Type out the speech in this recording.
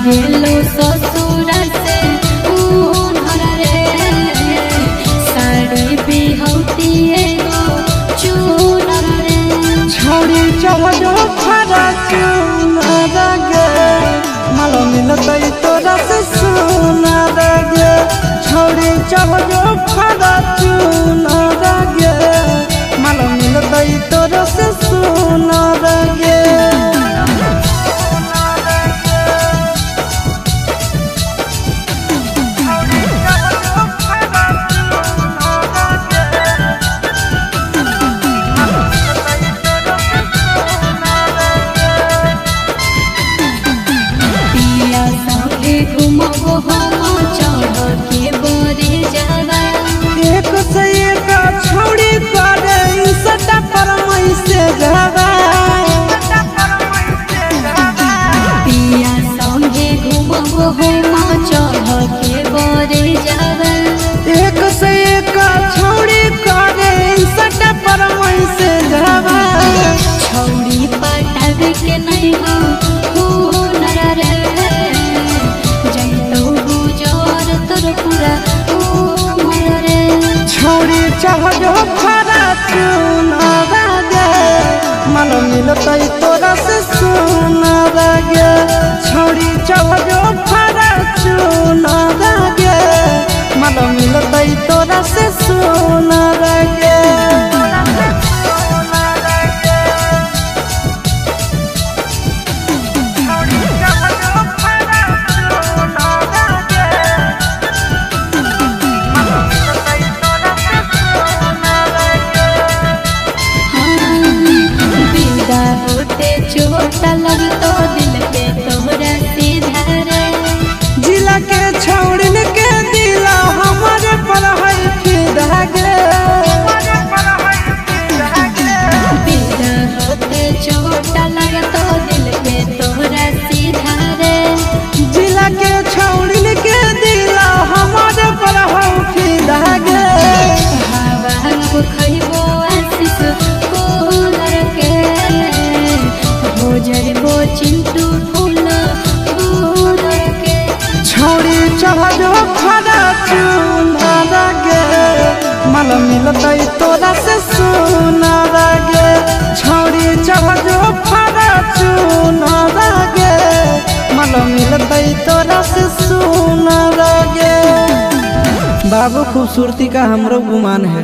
गेलो ससुर से उनहर रे साड़ी बिहौती एगो चूनर रे छोड़ी चढ़ो खरा चूनर गे मालो मिलतै तोरा से सुनर गे छोड़ी चढ़ो खरा चूनर गे मालो मिलतै तोरा से सुनर गे घुमबो हम चढ़ के बरे जावा एक से एक छोड़ी करे सटा पर मई से जावा पिया संगे घुमबो हम चढ़ के बरे जावा एक से एक छोड़ी करे सटा पर मई से जावा छौड़ी पटावे के नहीं हो हुनर रे छोड़ी चढ़ो खरा चूनर गे मालो मिलतै तोरा से सुनर गे छोड़ी चढ़ो खरा चूनर गे मालो मिलतै तोरा से सुनर गे चोट लगतो दिल पे तोहरा सीधा रे जिला के छौड़न के दिला हमारे पर है फिदा गे बिना होते चोट लगतो दिल पे तोहरा सीधा रे जिला के छौड़न के दिला हमारे पर है फिदा गे हवा खइबो आशीष कोलर के हो जइबो चिंटू फूल के छोड़ी चढ़ो खरा चूनर गे मालो मिलतै तोरा से सुनर गे छोड़ी चढ़ो खरा चूनर गे मालो मिलतै तोरा से सुनर गे बाबू खूबसूरती का हमरो गुमान है।